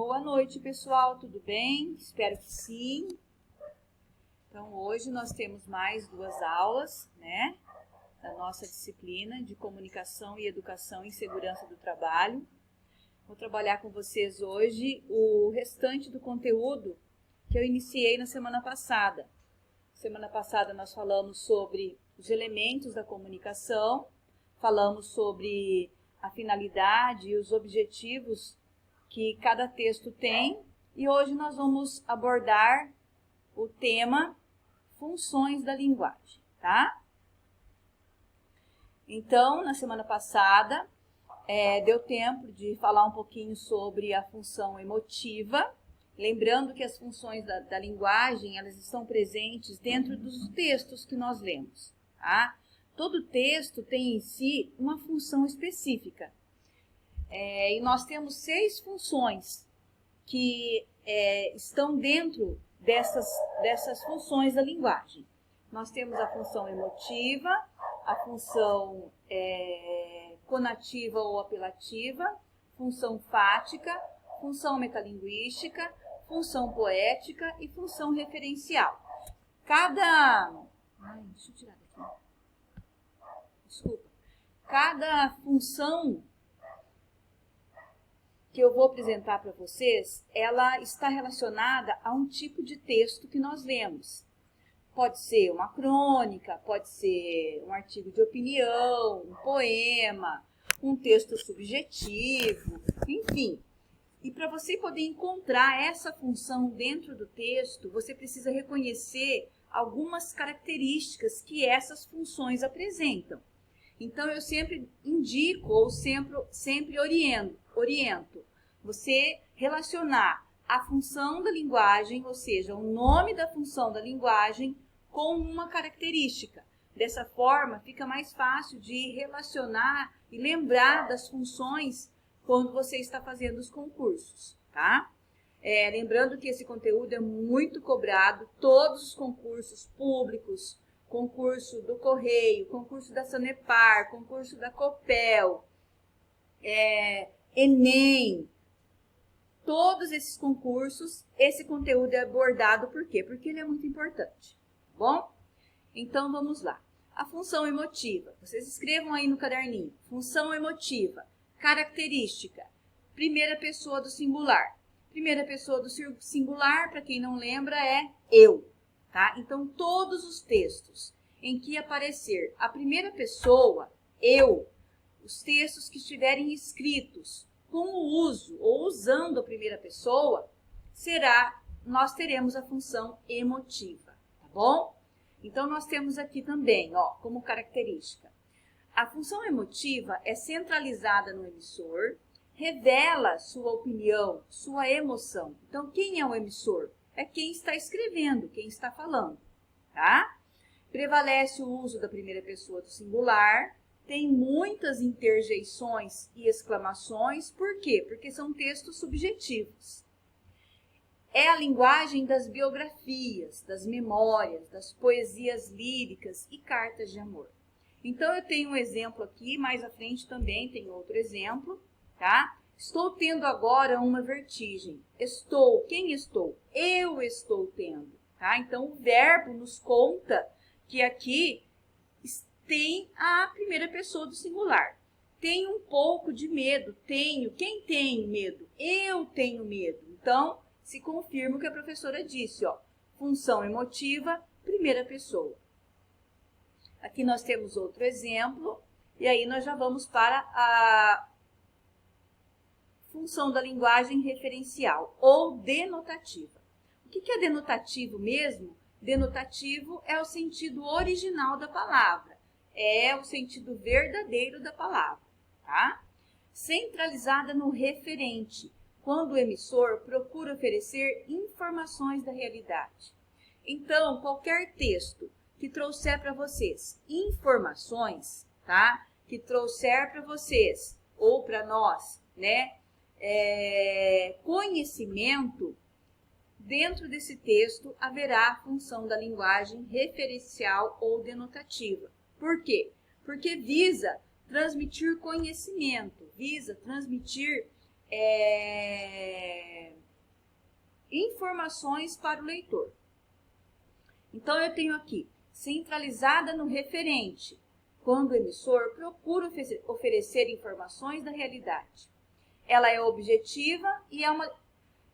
Boa noite, pessoal, tudo bem? Espero que sim. Então, hoje nós temos mais 2 aulas, né, da nossa disciplina de Comunicação e Educação em Segurança do Trabalho. Vou trabalhar com vocês hoje o restante do conteúdo que eu iniciei na semana passada. Semana passada nós falamos sobre os elementos da comunicação, falamos sobre a finalidade e os objetivos que cada texto tem, e hoje nós vamos abordar o tema funções da linguagem, tá? Então, na semana passada, deu tempo de falar um pouquinho sobre a função emotiva, lembrando que as funções da linguagem, elas estão presentes dentro dos textos que nós lemos, tá? Todo texto tem em si uma função específica. E nós temos 6 funções que estão dentro dessas funções da linguagem. Nós temos a função emotiva, a função conativa ou apelativa, função fática, função metalinguística, função poética e função referencial. Deixa eu tirar daqui. Desculpa. Cada função que eu vou apresentar para vocês, ela está relacionada a um tipo de texto que nós lemos. Pode ser uma crônica, pode ser um artigo de opinião, um poema, um texto subjetivo, enfim. E para você poder encontrar essa função dentro do texto, você precisa reconhecer algumas características que essas funções apresentam. Então, eu sempre indico ou sempre oriento você relacionar a função da linguagem, ou seja, o nome da função da linguagem, com uma característica. Dessa forma, fica mais fácil de relacionar e lembrar das funções quando você está fazendo os concursos, tá? Lembrando que esse conteúdo é muito cobrado, todos os concursos públicos, concurso do Correio, concurso da Sanepar, concurso da Copel, Enem, todos esses concursos, esse conteúdo é abordado por quê? Porque ele é muito importante, tá bom? Então, vamos lá. A função emotiva, vocês escrevam aí no caderninho. Função emotiva, característica, primeira pessoa do singular. Primeira pessoa do singular, para quem não lembra, é eu. Tá? Então, todos os textos em que aparecer a primeira pessoa, eu, os textos que estiverem escritos com o uso ou usando a primeira pessoa, nós teremos a função emotiva, tá bom? Então, nós temos aqui também, como característica, a função emotiva é centralizada no emissor, revela sua opinião, sua emoção. Então, quem é o emissor? É quem está escrevendo, quem está falando, tá? Prevalece o uso da primeira pessoa do singular, tem muitas interjeições e exclamações. Por quê? Porque são textos subjetivos. É a linguagem das biografias, das memórias, das poesias líricas e cartas de amor. Então, eu tenho um exemplo aqui, mais à frente também tem outro exemplo, tá? Estou tendo agora uma vertigem. Quem estou? Eu estou tendo, tá? Então, o verbo nos conta que aqui tem a primeira pessoa do singular. Tenho um pouco de medo. Quem tem medo? Eu tenho medo. Então, se confirma o que a professora disse, função emotiva, primeira pessoa. Aqui nós temos outro exemplo, e aí nós já vamos para a função da linguagem referencial ou denotativa. O que é denotativo mesmo? Denotativo é o sentido original da palavra, é o sentido verdadeiro da palavra, tá? Centralizada no referente, quando o emissor procura oferecer informações da realidade. Então, qualquer texto que trouxer para vocês informações, tá? Que trouxer para vocês ou para nós, né? Conhecimento, dentro desse texto haverá a função da linguagem referencial ou denotativa. Por quê? Porque visa transmitir conhecimento, visa transmitir informações para o leitor. Então, eu tenho aqui, centralizada no referente, quando o emissor procura oferecer informações da realidade. Ela é objetiva e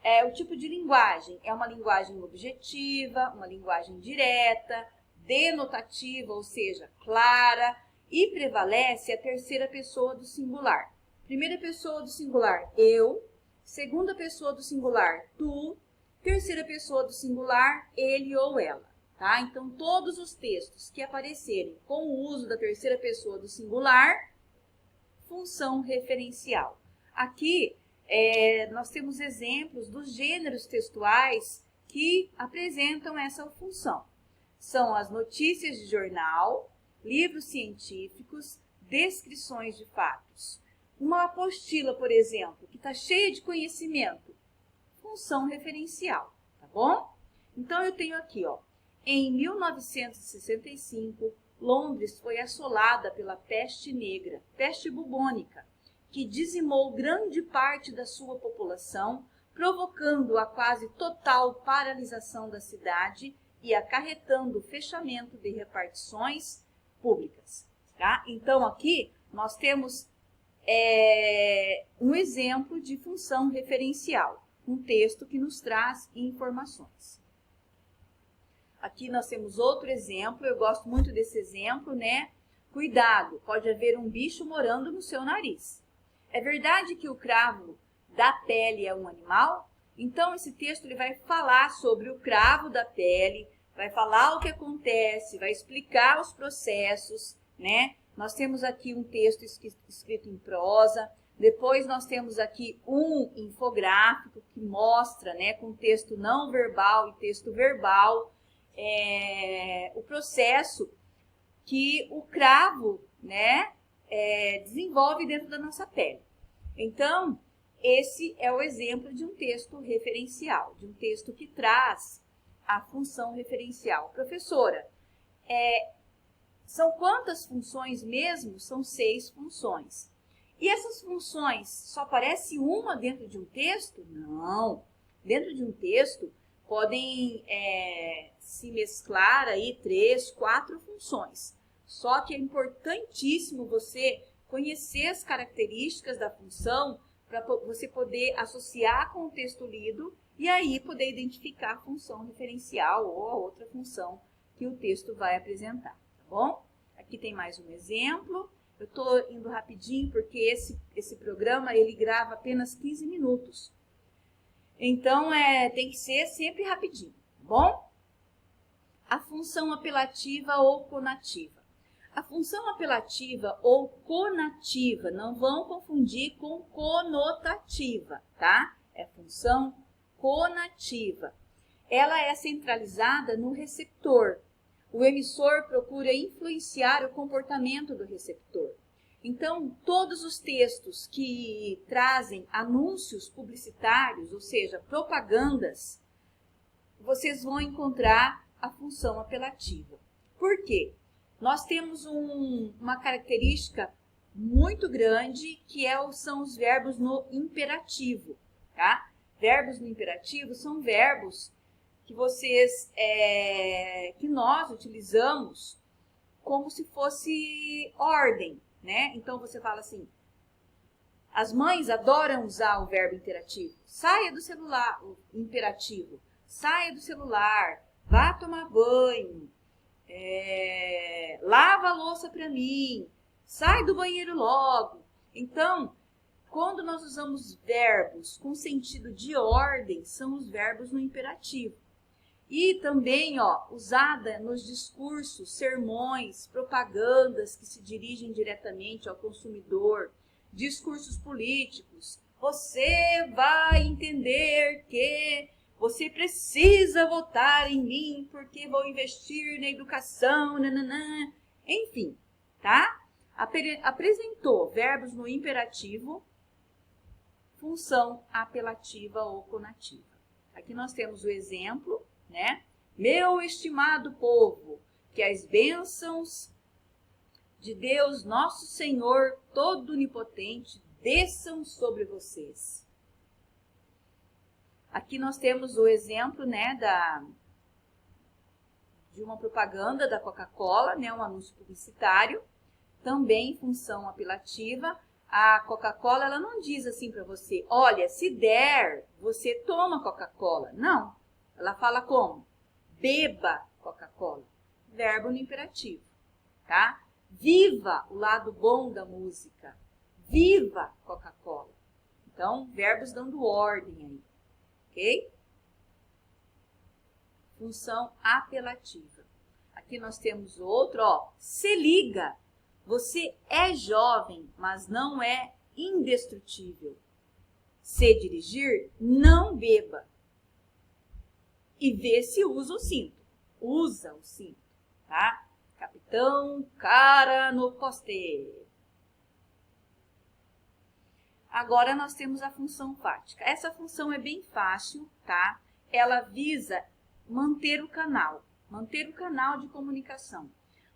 é o tipo de linguagem. É uma linguagem objetiva, uma linguagem direta, denotativa, ou seja, clara, e prevalece a terceira pessoa do singular. Primeira pessoa do singular, eu. Segunda pessoa do singular, tu. Terceira pessoa do singular, ele ou ela. Tá? Então, todos os textos que aparecerem com o uso da terceira pessoa do singular, função referencial. Aqui, nós temos exemplos dos gêneros textuais que apresentam essa função. São as notícias de jornal, livros científicos, descrições de fatos. Uma apostila, por exemplo, que está cheia de conhecimento, função referencial, tá bom? Então, eu tenho aqui, ó, em 1965, Londres foi assolada pela peste negra, peste bubônica, que dizimou grande parte da sua população, provocando a quase total paralisação da cidade e acarretando o fechamento de repartições públicas. Tá? Então, aqui nós temos um exemplo de função referencial, um texto que nos traz informações. Aqui nós temos outro exemplo, eu gosto muito desse exemplo, né? Cuidado, pode haver um bicho morando no seu nariz. É verdade que o cravo da pele é um animal? Então, esse texto ele vai falar sobre o cravo da pele, vai falar o que acontece, vai explicar os processos, né? Nós temos aqui um texto escrito em prosa, depois nós temos aqui um infográfico que mostra, né, com texto não verbal e texto verbal, o processo que o cravo, né, desenvolve dentro da nossa pele. Então, esse é o exemplo de um texto referencial, de um texto que traz a função referencial. Professora, são quantas funções mesmo? São 6 funções. E essas funções, só aparece uma dentro de um texto? Não. Dentro de um texto, podem se mesclar aí 3, 4 funções. Só que é importantíssimo você conhecer as características da função para você poder associar com o texto lido e aí poder identificar a função referencial ou a outra função que o texto vai apresentar, tá bom? Aqui tem mais um exemplo. Eu estou indo rapidinho porque esse programa ele grava apenas 15 minutos. Então, tem que ser sempre rapidinho, tá bom? A função apelativa ou conativa. A função apelativa ou conativa, não vão confundir com conotativa, tá? É função conativa. Ela é centralizada no receptor. O emissor procura influenciar o comportamento do receptor. Então, todos os textos que trazem anúncios publicitários, ou seja, propagandas, vocês vão encontrar a função apelativa. Por quê? Nós temos uma característica muito grande que são os verbos no imperativo, tá? Verbos no imperativo são verbos que que nós utilizamos como se fosse ordem, né? Então, você fala assim, as mães adoram usar o verbo imperativo. Saia do celular, o imperativo. Saia do celular, vá tomar banho, lava a louça para mim, sai do banheiro logo. Então, quando nós usamos verbos com sentido de ordem, são os verbos no imperativo. E também, usada nos discursos, sermões, propagandas que se dirigem diretamente ao consumidor, discursos políticos. Você vai entender que você precisa votar em mim porque vou investir na educação, nananã. Enfim, tá? Apresentou verbos no imperativo, função apelativa ou conativa. Aqui nós temos o exemplo, né? Meu estimado povo, que as bênçãos de Deus, nosso Senhor, todo onipotente, desçam sobre vocês. Aqui nós temos o exemplo, né, de uma propaganda da Coca-Cola, né, um anúncio publicitário, também em função apelativa. A Coca-Cola, ela não diz assim para você, olha, se der, você toma Coca-Cola. Não, ela fala como? Beba Coca-Cola. Verbo no imperativo, tá? Viva o lado bom da música. Viva Coca-Cola. Então, verbos dando ordem aí, ok? Função apelativa. Aqui nós temos outro, ó. Se liga. Você é jovem, mas não é indestrutível. Se dirigir, não beba. E vê se usa o cinto. Usa o cinto, tá? Capitão, cara no poste. Agora nós temos a função fática. Essa função é bem fácil, tá? Ela visa manter o canal de comunicação.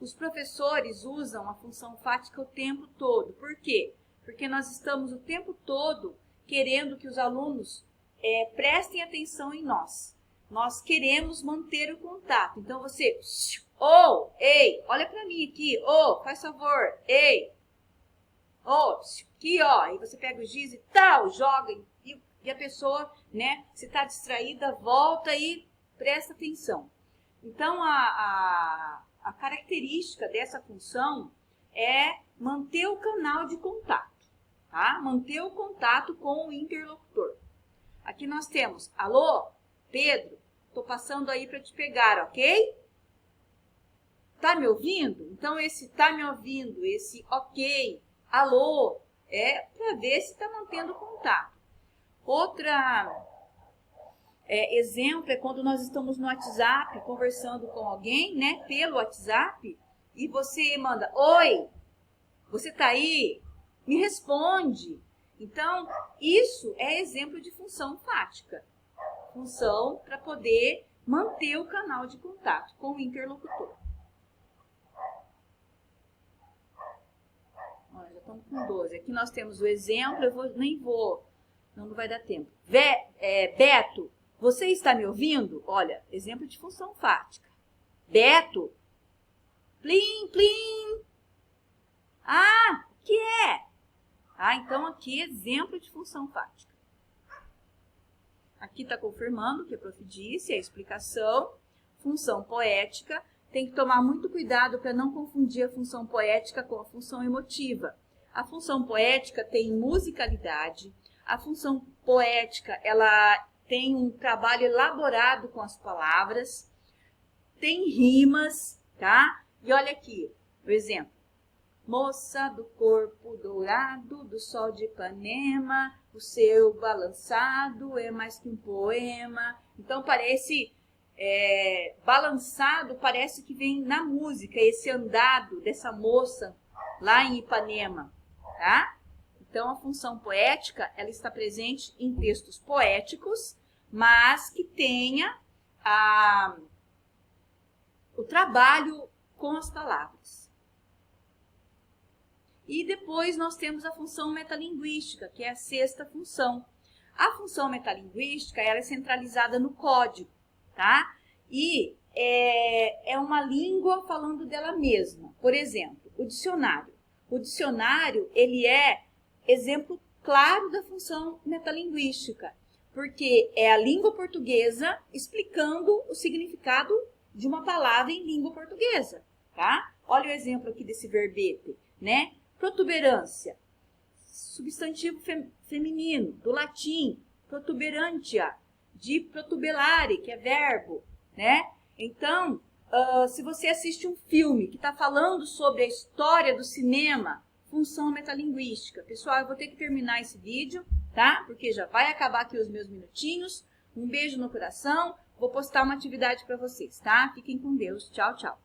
Os professores usam a função fática o tempo todo. Por quê? Porque nós estamos o tempo todo querendo que os alunos prestem atenção em nós. Nós queremos manter o contato. Então, você... Ô, ei, olha para mim aqui. Ô, faz favor. Ei. Ô, aqui, ó. Aí você pega o giz e tal, joga. E a pessoa, né, se está distraída, volta e presta atenção. Então, a característica dessa função é manter o canal de contato, tá? Manter o contato com o interlocutor. Aqui nós temos, alô, Pedro, tô passando aí para te pegar, ok? Tá me ouvindo? Então, esse tá me ouvindo, esse ok, alô, é para ver se está mantendo contato. Exemplo é quando nós estamos no WhatsApp conversando com alguém, né, pelo WhatsApp, e você manda, oi, você tá aí? Me responde. Então, isso é exemplo de função fática. Função para poder manter o canal de contato com o interlocutor. Olha, já estamos com 12. Aqui nós temos o exemplo, não vai dar tempo. Beto, você está me ouvindo? Olha, exemplo de função fática. Beto, plim, plim. Ah, o que é? Então aqui exemplo de função fática. Aqui está confirmando o que a prof disse, a explicação. Função poética. Tem que tomar muito cuidado para não confundir a função poética com a função emotiva. A função poética tem musicalidade. A função poética, ela tem um trabalho elaborado com as palavras, tem rimas, tá? E olha aqui, por exemplo. Moça do corpo dourado, do sol de Ipanema, o seu balançado é mais que um poema. Então, parece, balançado parece que vem na música, esse andado dessa moça lá em Ipanema, tá? Então, a função poética, ela está presente em textos poéticos, mas que tenha o trabalho com as palavras. E depois nós temos a função metalinguística, que é a sexta função. A função metalinguística, ela é centralizada no código, tá? E é uma língua falando dela mesma. Por exemplo, o dicionário. O dicionário, ele é exemplo claro da função metalinguística, porque é a língua portuguesa explicando o significado de uma palavra em língua portuguesa, tá? Olha o exemplo aqui desse verbete, né? Protuberância, substantivo feminino, do latim, protuberantia, de protubelare, que é verbo, né? Então, se você assiste um filme que está falando sobre a história do cinema, função metalinguística. Pessoal, eu vou ter que terminar esse vídeo, tá? Porque já vai acabar aqui os meus minutinhos. Um beijo no coração. Vou postar uma atividade para vocês, tá? Fiquem com Deus. Tchau, tchau.